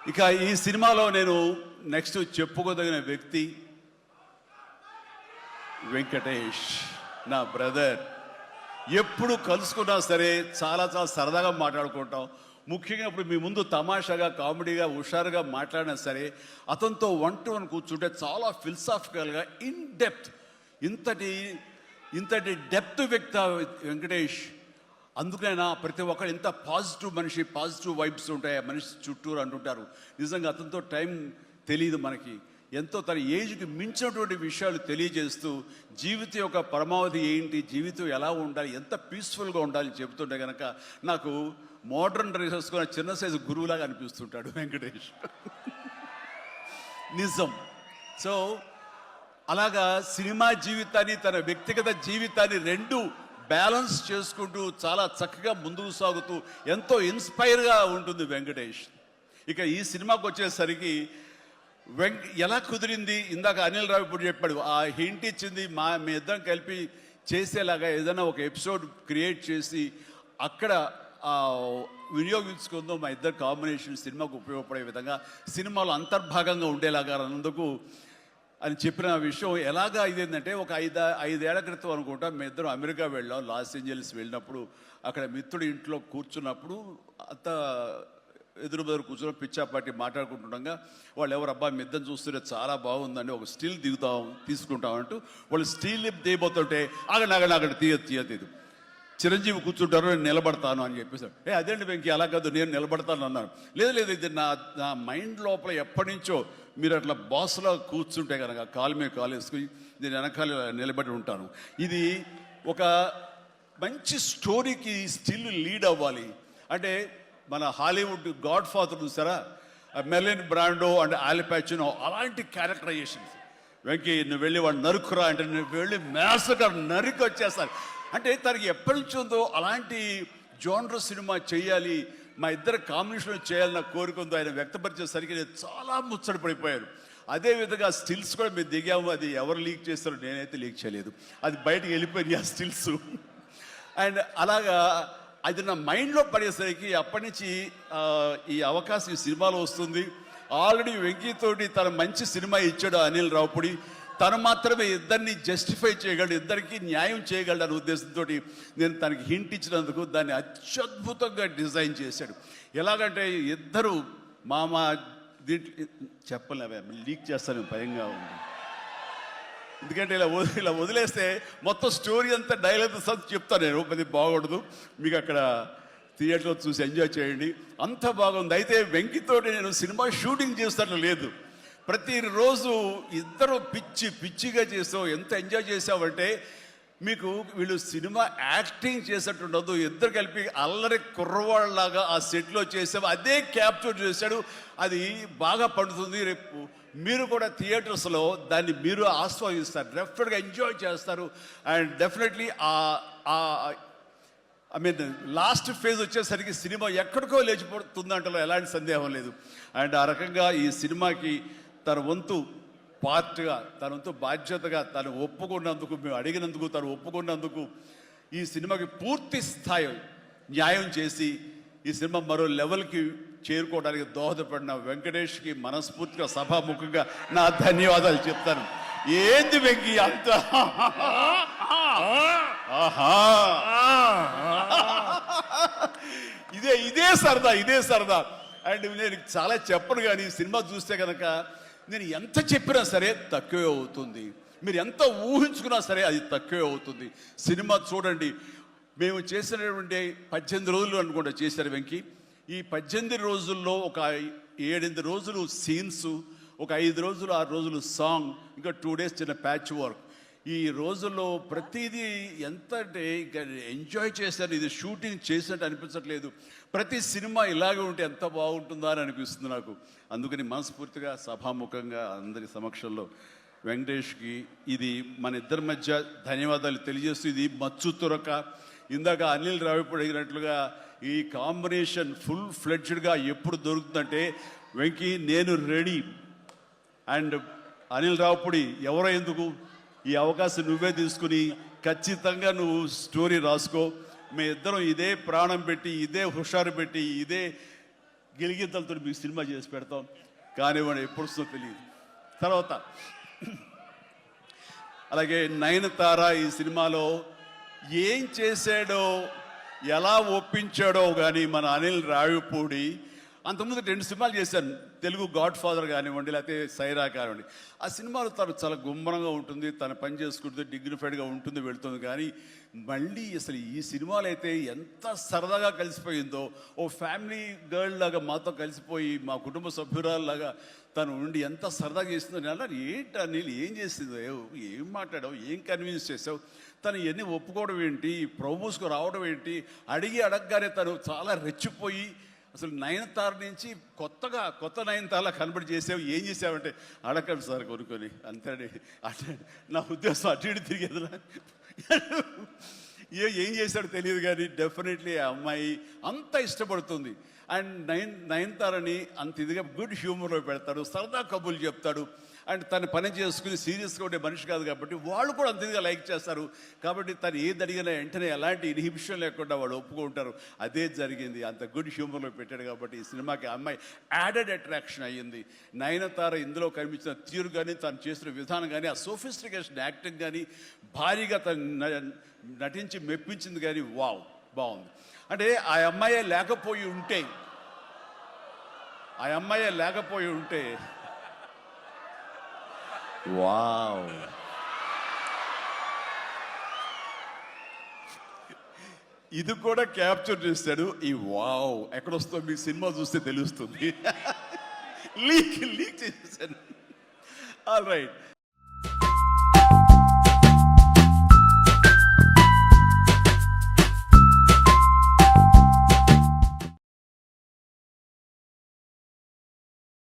ఇక ఈ సినిమాలో నేను నెక్స్ట్ చెప్పుకోదగిన వ్యక్తి వెంకటేష్, నా బ్రదర్. ఎప్పుడు కలుసుకున్నా సరే చాలా చాలా సరదాగా మాట్లాడుకుంటాం. ముఖ్యంగా ఇప్పుడు మీ ముందు తమాషాగా కామెడీగా హుషారుగా మాట్లాడినా సరే అతనితో వన్ టు వన్ కూర్చుంటే చాలా ఫిలసాఫికల్గా ఇన్ డెప్త్, ఇంతటి డెప్త్ వ్యక్తి వెంకటేష్. అందుకైనా ప్రతి ఒక్కరు ఎంత పాజిటివ్ మనిషి, పాజిటివ్ వైబ్స్ ఉంటాయి ఆ మనిషి చుట్టూరు అంటుంటారు. నిజంగా అతనితో టైం తెలియదు మనకి. ఎంతో తన ఏజ్కి మించినటువంటి విషయాలు తెలియజేస్తూ జీవితం యొక్క పరమావధి ఏంటి, జీవితం ఎలా ఉండాలి, ఎంత పీస్ఫుల్గా ఉండాలి చెబుతుంటే కనుక నాకు మోడర్న్ డ్రెస్ వేసుకున్న చిన్న సైజు గురువులాగా అనిపిస్తుంటాడు వెంకటేష్. నిజం. సో అలాగా సినిమా జీవితాన్ని తన వ్యక్తిగత జీవితాన్ని రెండు బ్యాలెన్స్ చేసుకుంటూ చాలా చక్కగా ముందుకు సాగుతూ ఎంతో ఇన్స్పైర్గా ఉంటుంది వెంకటేష్. ఇక ఈ సినిమాకి వచ్చేసరికి ఎలా కుదిరింది, ఇందాక అనిల్ రావు ఇప్పుడు చెప్పాడు, ఆ హింట్ ఇచ్చింది మీ ఇద్దరం కలిపి చేసేలాగా ఏదైనా ఒక ఎపిసోడ్ క్రియేట్ చేసి అక్కడ వినియోగించుకుందాం, మా ఇద్దరు కాంబినేషన్ సినిమాకు ఉపయోగపడే విధంగా సినిమాలో అంతర్భాగంగా ఉండేలాగా అన్నందుకు అని చెప్పిన విషయం. ఎలాగా ఇదేంటంటే ఒక ఐదేళ్ల క్రితం అనుకుంటా మీ ఇద్దరం అమెరికా వెళ్ళాం. లాస్ ఏంజల్స్ వెళ్ళినప్పుడు అక్కడ మిత్రుడి ఇంట్లో కూర్చున్నప్పుడు అంత ఎదురు కూర్చొని పిచ్చాపాటి మాట్లాడుకుంటుండగా వాళ్ళు ఎవరు అబ్బా మీ ఇద్దరు చూస్తుంటే చాలా బాగుందండి, ఒక స్టిల్ తీసుకుంటామంటూ వాళ్ళు స్టిల్ తీయబోతుంటే అక్కడ తీయదు చిరంజీవి కూర్చుంటారు, నేను నిలబడతాను అని చెప్పేసాడు. అదేంటి వెంకీ అలా కాదు, నేను నిలబడతాను అన్నాను. లేదు ఇది నా మైండ్ లోపల ఎప్పటి నుంచో మీరు అట్లా బాస్లో కూర్చుంటే కనుక కాలు మీద కాలు వేసుకుని నేను వెనకాల నిలబడి ఉంటాను. ఇది ఒక మంచి స్టోరీకి స్టిల్ లీడ్ అవ్వాలి అంటే మన హాలీవుడ్ గాడ్ ఫాదర్ చూసారా, మెలిన్ బ్రాండో అండ్ ఆల్ పాచినో అలాంటి క్యారెక్టరైజేషన్స్. వెంకీ నువ్వు వెళ్ళి వాడు నరుకురా అంటే నువ్వు వెళ్ళి మ్యాసకర్ నరికి వచ్చేస్తారు. అంటే తనకి ఎప్పటి నుంచి ఉందో అలాంటి జోనర్ సినిమా చేయాలి, మా ఇద్దరు కాంబినేషన్ చేయాలన్న కోరిక ఉందో ఆయన వ్యక్తపరిచేసరికి నేను చాలా ముచ్చట పడిపోయాను. అదేవిధంగా స్టిల్స్ కూడా మేము దిగాము, అది ఎవరు లీక్ చేస్తారో నేనైతే లీక్ చేయలేదు, అది బయటకు వెళ్ళిపోయింది ఆ స్టిల్స్. అండ్ అలాగా అది నా మైండ్లో పడేసరికి అప్పటి నుంచి ఈ అవకాశం ఈ సినిమాలో వస్తుంది. ఆల్రెడీ వెంకీతోటి తన మంచి సినిమా ఇచ్చాడు అనిల్ రావుపూడి, తను మాత్రమే ఇద్దరిని జస్టిఫై చేయగలడు, ఇద్దరికి న్యాయం చేయగలడు అనే ఉద్దేశంతో నేను తనకి హింట్ ఇచ్చినందుకు దాన్ని అత్యద్భుతంగా డిజైన్ చేశాడు. ఎలాగంటే ఇద్దరు మామ దీంట్లో చెప్పలేవే లీక్ చేస్తాను భయంగా ఉంది, ఎందుకంటే ఇలా వదిలేస్తే మొత్తం స్టోరీ అంతా డైలాగ్ చెప్తాను నేను, అది బాగుండదు. మీకు అక్కడ థియేటర్లో చూసి ఎంజాయ్ చేయండి, అంత బాగుంది. అయితే వెంకితోటి నేను సినిమా షూటింగ్ చేస్తాను లేదు, ప్రతిరోజు ఇద్దరు పిచ్చిగా చేసావు, ఎంత ఎంజాయ్ చేసావంటే మీకు వీళ్ళు సినిమా యాక్టింగ్ చేసేట్టు ఉండదు, ఇద్దరు కలిపి అల్లరి కుర్రవాళ్ళలాగా ఆ సెట్లో చేసావు, అదే క్యాప్చర్ చేశాడు. అది బాగా పండుతుంది. రేపు మీరు కూడా థియేటర్స్లో దాన్ని మీరు ఆస్వాదిస్తారు, డెఫినెట్గా ఎంజాయ్ చేస్తారు. అండ్ డెఫినెట్లీ లాస్ట్ ఫేజ్ వచ్చేసరికి సినిమా ఎక్కడికో లేచిపోతుందంటలో ఎలాంటి సందేహం లేదు. అండ్ ఆ రకంగా ఈ సినిమాకి తన వంతు పార్ట్గా, తన వంతు బాధ్యతగా తను ఒప్పుకున్నందుకు, మేము అడిగినందుకు తను ఒప్పుకున్నందుకు ఈ సినిమాకి పూర్తి స్థాయి న్యాయం చేసి ఈ సినిమా మరో లెవెల్కి చేరుకోవడానికి దోహదపడిన వెంకటేష్కి మనస్ఫూర్తిగా సభాముఖంగా నా ధన్యవాదాలు చెప్తాను. ఏంది వెంకీ అంత ఇదే సరదా. అండ్ నేను చాలా చెప్పను కానీ సినిమా చూస్తే కనుక నేను ఎంత చెప్పినా సరే తక్కువే అవుతుంది, మీరు ఎంత ఊహించుకున్నా సరే అది తక్కువే అవుతుంది. సినిమా చూడండి. మేము చేసినటువంటి 18 రోజులు అనుకుంటా చేశారు వెంకీ. ఈ 18 రోజుల్లో ఒక 7-8 రోజులు సీన్స్, ఒక 5 రోజులు 6 రోజులు సాంగ్, ఇంకా 2 days చిన్న ప్యాచ్ వర్క్. ఈ రోజుల్లో ప్రతిదీ ఎంత అంటే ఇంకా ఎంజాయ్ చేశాను. ఇది షూటింగ్ చేసినట్టు అనిపించట్లేదు. ప్రతి సినిమా ఇలాగే ఉంటే ఎంత బాగుంటుందా అని అనిపిస్తుంది నాకు. అందుకని మనస్ఫూర్తిగా సభాముఖంగా అందరి సమక్షంలో వెంకటేష్కి ఇది మన ఇద్దరి మధ్య ధన్యవాదాలు తెలియజేస్తూ, ఇది మచ్చు తురక. ఇందాక అనిల్ రావిపూడి అడిగినట్లుగా ఈ కాంబినేషన్ ఫుల్ ఫ్లెడ్జ్డ్గా ఎప్పుడు దొరుకుతుందంటే వెంకీ నేను రెడీ. అండ్ అనిల్ రావిపూడి ఎవరో ఎందుకు, ఈ అవకాశం నువ్వే తీసుకుని ఖచ్చితంగా నువ్వు స్టోరీ రాసుకో. మీ ఇద్దరం ఇదే ప్రాణం పెట్టి, ఇదే హుషారు పెట్టి, ఇదే గిలిగింతలతో మీకు సినిమా చేసి పెడతాం కానివ్వండి, ఎప్పుడు వస్తుందో తెలియదు. తర్వాత అలాగే నయనతార ఈ సినిమాలో ఏం చేశాడో ఎలా ఒప్పించాడో కానీ మన అనిల్ రావిపూడి, అంతకుముందు 2 సినిమాలు చేశాను, తెలుగు గాడ్ ఫాదర్ కానివ్వండి, లేకపోతే సైరా కానివ్వండి. ఆ సినిమాలో తను చాలా గుమ్మరంగా ఉంటుంది, తను పని చేసుకుంటుంది, డిగ్నిఫైడ్గా ఉంటుంది, వెళుతుంది. కానీ మళ్ళీ అసలు ఈ సినిమాలో అయితే ఎంత సరదాగా కలిసిపోయిందో, ఓ ఫ్యామిలీ గర్ల్ లాగా మాతో కలిసిపోయి మా కుటుంబ సభ్యురాల్లాగా తను ఉండి ఎంత సరదాగా చేసిందో. నేను అన్నాను, ఏంటి అనిల్ ఏం చేసిందో, ఏం మాట్లాడావు, ఏం కన్విన్స్ చేసావు, తను ఎన్ని ఒప్పుకోవడం ఏంటి, ప్రమోస్కు రావడం ఏంటి, అడగగానే తను చాలా రెచ్చిపోయి అసలు నయనతార నుంచి కొత్త నయనతారలా కనబడి చేసావు, ఏం చేసావంటే అడగండి సార్ కొనుక్కొని అంతే. అంటే నా ఉద్దేశం అటు ఇటు తిరిగేదిలా. ఏం చేశాడో తెలియదు కానీ డెఫినెట్లీ ఆ అమ్మాయి అంత ఇష్టపడుతుంది. అండ్ నయనతారని అంత ఇదిగా గుడ్ హ్యూమర్లో పెడతాడు, సరదా కబుర్లు చెప్తాడు. అండ్ తను పని చేసుకుని సీరియస్గా ఉండే మనిషి కాదు కాబట్టి వాళ్ళు కూడా అంత ఇదిగా లైక్ చేస్తారు. కాబట్టి తను ఏది అడిగినా వెంటనే ఎలాంటి ఇన్హిబిషన్ లేకుండా వాళ్ళు ఒప్పుకుంటారు. అదే జరిగింది, అంత గుడ్ హ్యూమర్లో పెట్టాడు కాబట్టి ఈ సినిమాకి ఆ అమ్మాయి యాడెడ్ అట్రాక్షన్ అయ్యింది. నయనతార ఇందులో కనిపించిన తీరు కానీ, తను చేసిన విధానం కానీ, ఆ సోఫిస్టికేషన్ యాక్టింగ్ కానీ, భారీగా తను నటించి మెప్పించింది కానీ వావ్ బాగుంది. అంటే ఆ అమ్మాయే లేకపోయి ఉంటే వావ్, ఇది కూడా క్యాప్చర్ చేస్తాడు. ఈ వావ్ ఎక్కడొస్తుందో మీకు సినిమా చూస్తే తెలుస్తుంది. లీక్ చేసేసాను. All right.